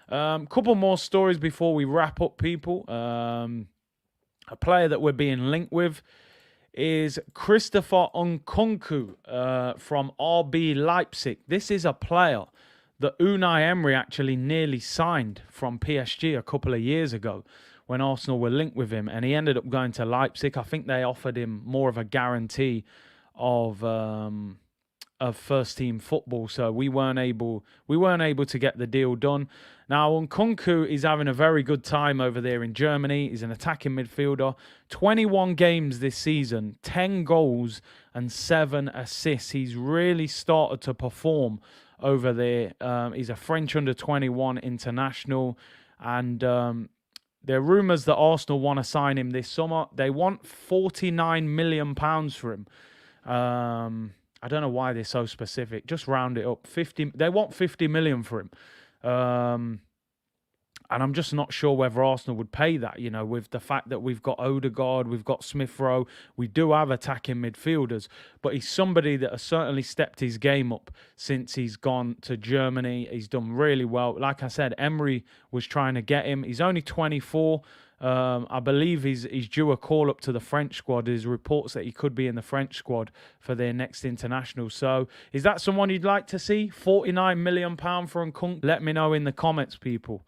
Couple more stories before we wrap up, people. A player that we're being linked with is Christopher Nkunku from RB Leipzig. This is a player that Unai Emery actually nearly signed from PSG a couple of years ago when Arsenal were linked with him, and he ended up going to Leipzig. I think they offered him more of a guarantee of first team football, so we weren't able to get the deal done. Now Nkunku is having a very good time over there in Germany. He's an attacking midfielder. 21 games this season, 10 goals and 7 assists. He's really started to perform over there. He's a French under-21 international, and there are rumours that Arsenal want to sign him this summer. They want £49 million for him. I don't know why they're so specific. Just round it up. They want 50 million for him. And I'm just not sure whether Arsenal would pay that, you know, with the fact that we've got Odegaard, we've got Smith Rowe, we do have attacking midfielders, but he's somebody that has certainly stepped his game up since he's gone to Germany. He's done really well. Like I said, Emery was trying to get him. He's only 24. I believe he's due a call up to the French squad. There's reports that he could be in the French squad for their next international. So is that someone you'd like to see? £49 million for Nkunku? Let me know in the comments, people.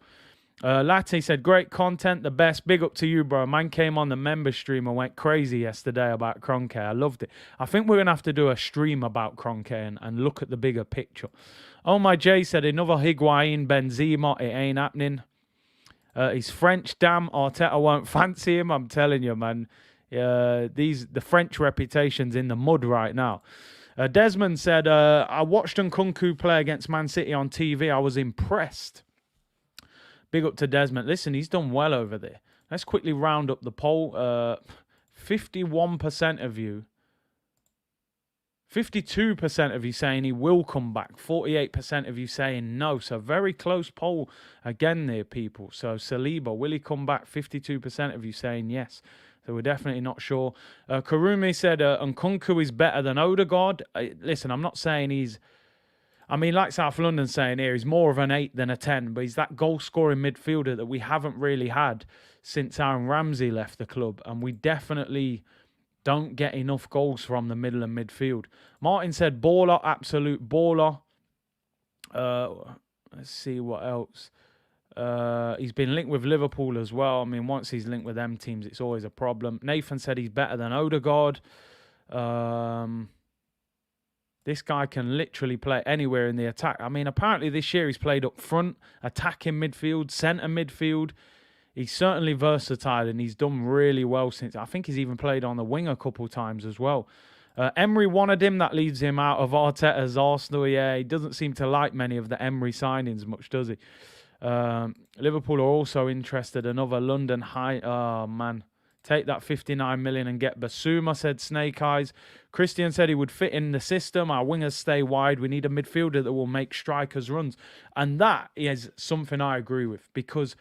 Latte said, great content, the best. Big up to you, bro. Man came on the member stream and went crazy yesterday about Kroenke. I loved it. I think we're going to have to do a stream about Kroenke and look at the bigger picture. Oh, my Jay said, another Higuain, Benzema. It ain't happening. He's French. Damn, Arteta won't fancy him. I'm telling you, man. The French reputation's in the mud right now. Desmond said, I watched Nkunku play against Man City on TV. I was impressed. Big up to Desmond. Listen, he's done well over there. Let's quickly round up the poll. 51% of you. 52% of you saying he will come back. 48% of you saying no. So very close poll again there, people. So Saliba, will he come back? 52% of you saying yes. So we're definitely not sure. Karumi said Nkunku is better than Odegaard. Listen, I'm not saying he's... I mean, like South London saying here, he's more of an 8 than a 10, but he's that goal-scoring midfielder that we haven't really had since Aaron Ramsey left the club, and we definitely don't get enough goals from the middle and midfield. Martin said baller, absolute baller. Let's see what else. He's been linked with Liverpool as well. I mean, once he's linked with them teams, it's always a problem. Nathan said he's better than Odegaard. This guy can literally play anywhere in the attack. I mean, apparently this year he's played up front, attacking midfield, centre midfield. He's certainly versatile and he's done really well since. I think he's even played on the wing a couple times as well. Emery wanted him. That leaves him out of Arteta's Arsenal. Yeah, he doesn't seem to like many of the Emery signings much, does he? Liverpool are also interested. Another London high. Oh, man. Take that 59 million and get Basuma, said Snake Eyes. Christian said he would fit in the system. Our wingers stay wide. We need a midfielder that will make strikers runs. And that is something I agree with. Because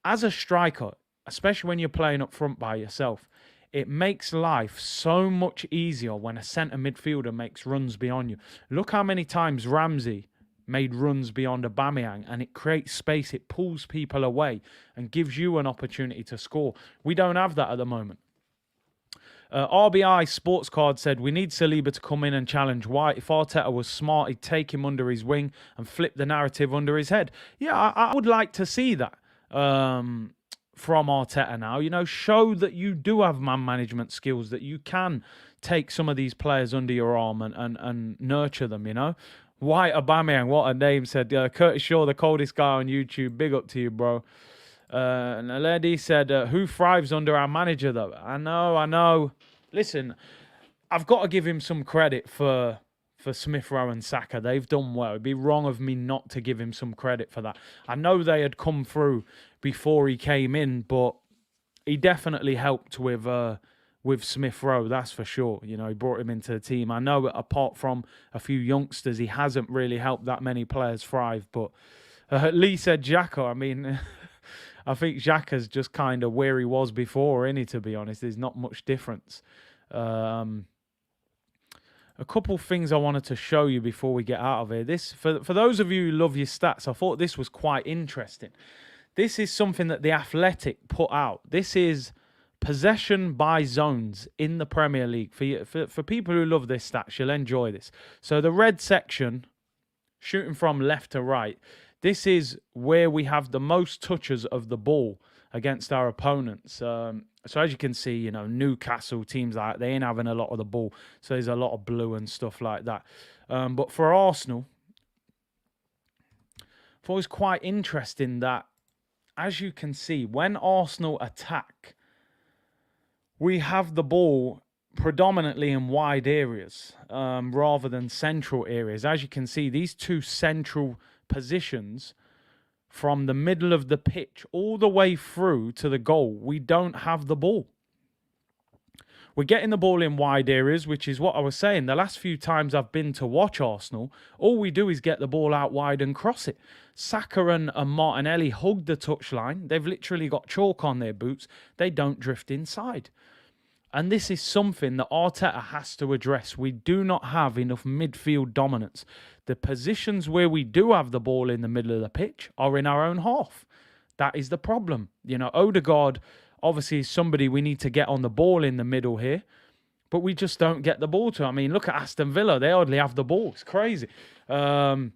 as a striker, especially when you're playing up front by yourself, it makes life so much easier when a centre midfielder makes runs beyond you. Look how many times Ramsey made runs beyond Aubameyang, and it creates space, it pulls people away and gives you an opportunity to score. We don't have that at the moment. RBI Sports Card said, we need Saliba to come in and challenge White. If Arteta was smart, he'd take him under his wing and flip the narrative under his head. Yeah, I would like to see that from Arteta now. You know, show that you do have man management skills, that you can take some of these players under your arm and nurture them, you know. White Aubameyang, what a name, said Curtis Shaw, the coldest guy on YouTube. Big up to you, bro. And a lady said, who thrives under our manager, though? I know. Listen, I've got to give him some credit for for Smith Rowe and Saka. They've done well. It'd be wrong of me not to give him some credit for that. I know they had come through before he came in, but he definitely helped with Smith Rowe, that's for sure. You know, he brought him into the team. I know apart from a few youngsters, he hasn't really helped that many players thrive, but Lee said Xhaka. I mean, I think Xhaka's just kind of where he was before, isn't he, to be honest? There's not much difference. A couple things I wanted to show you before we get out of here. This, for those of you who love your stats, I thought this was quite interesting. This is something that The Athletic put out. This is possession by zones in the Premier League. For people who love this stats, you'll enjoy this. So the red section, shooting from left to right, this is where we have the most touches of the ball against our opponents. So as you can see, you know, Newcastle, teams like that, they ain't having a lot of the ball. So there's a lot of blue and stuff like that. But for Arsenal, I thought it was quite interesting that, as you can see, when Arsenal attack, we have the ball predominantly in wide areas rather than central areas. As you can see, these two central positions from the middle of the pitch all the way through to the goal, we don't have the ball. We're getting the ball in wide areas, which is what I was saying. The last few times I've been to watch Arsenal, all we do is get the ball out wide and cross it. Saka and Martinelli hug the touchline. They've literally got chalk on their boots. They don't drift inside. And this is something that Arteta has to address. We do not have enough midfield dominance. The positions where we do have the ball in the middle of the pitch are in our own half. That is the problem. You know, Odegaard obviously is somebody we need to get on the ball in the middle here, but we just don't get the ball to. I mean, look at Aston Villa. They hardly have the ball. It's crazy. And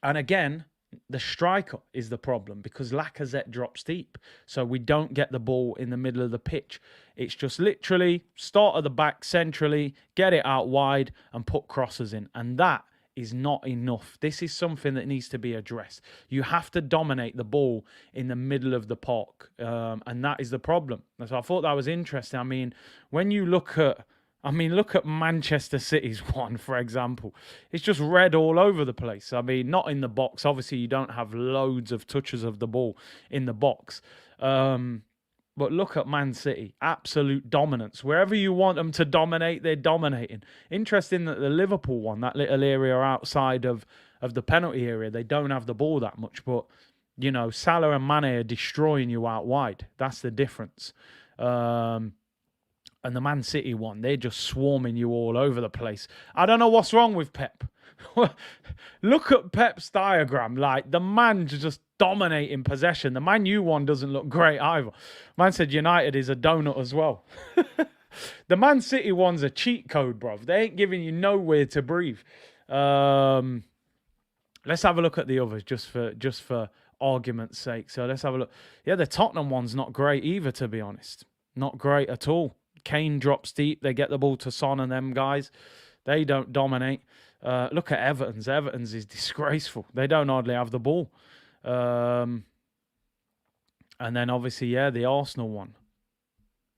again, the striker is the problem because Lacazette drops deep. So we don't get the ball in the middle of the pitch. It's just literally start at the back centrally, get it out wide and put crosses in. And that is not enough. This is something that needs to be addressed. You have to dominate the ball in the middle of the park. And that is the problem. So I thought that was interesting. I mean, when you look at Manchester City's one, for example. It's just red all over the place. I mean, not in the box. Obviously, you don't have loads of touches of the ball in the box. But look at Man City. Absolute dominance. Wherever you want them to dominate, they're dominating. Interesting that the Liverpool one, that little area outside of the penalty area, they don't have the ball that much. But, you know, Salah and Mane are destroying you out wide. That's the difference. And the Man City one, they're just swarming you all over the place. I don't know what's wrong with Pep. Look at Pep's diagram. Like, the man's just dominating possession. The Man U one doesn't look great either. Manchester United is a donut as well. The Man City one's a cheat code, bruv. They ain't giving you nowhere to breathe. Let's have a look at the others just for argument's sake. So let's have a look. Yeah, the Tottenham one's not great either, to be honest. Not great at all. Kane drops deep. They get the ball to Son and them guys. They don't dominate. Look at Everton's. Everton's is disgraceful. They don't hardly have the ball. And then obviously, yeah, the Arsenal one.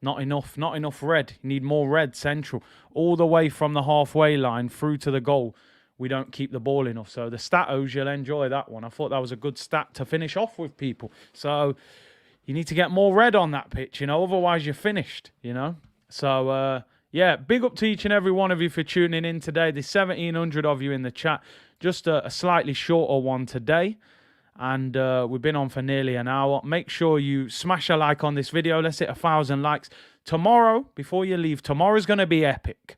Not enough. Not enough red. You need more red central. All the way from the halfway line through to the goal. We don't keep the ball enough. So the statos, you'll enjoy that one. I thought that was a good stat to finish off with, people. So you need to get more red on that pitch, you know. Otherwise, you're finished, you know. So, yeah, big up to each and every one of you for tuning in today. There's 1,700 of you in the chat. Just a slightly shorter one today. And we've been on for nearly an hour. Make sure you smash a like on this video. Let's hit 1,000 likes. Tomorrow, before you leave, tomorrow's going to be epic.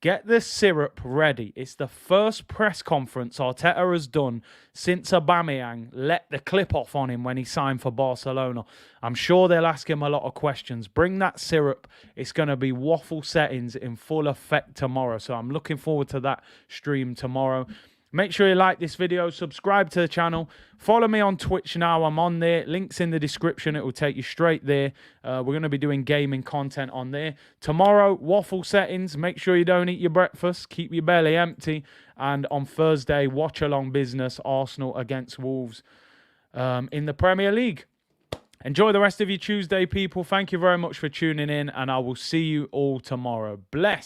Get the syrup ready. It's the first press conference Arteta has done since Aubameyang let the clip off on him when he signed for Barcelona. I'm sure they'll ask him a lot of questions. Bring that syrup. It's going to be waffle settings in full effect tomorrow. So I'm looking forward to that stream tomorrow. Make sure you like this video, subscribe to the channel, follow me on Twitch now. I'm on there. Links in the description. It will take you straight there. We're going to be doing gaming content on there. Tomorrow, waffle settings. Make sure you don't eat your breakfast. Keep your belly empty. And on Thursday, watch along business, Arsenal against Wolves in the Premier League. Enjoy the rest of your Tuesday, people. Thank you very much for tuning in, and I will see you all tomorrow. Bless.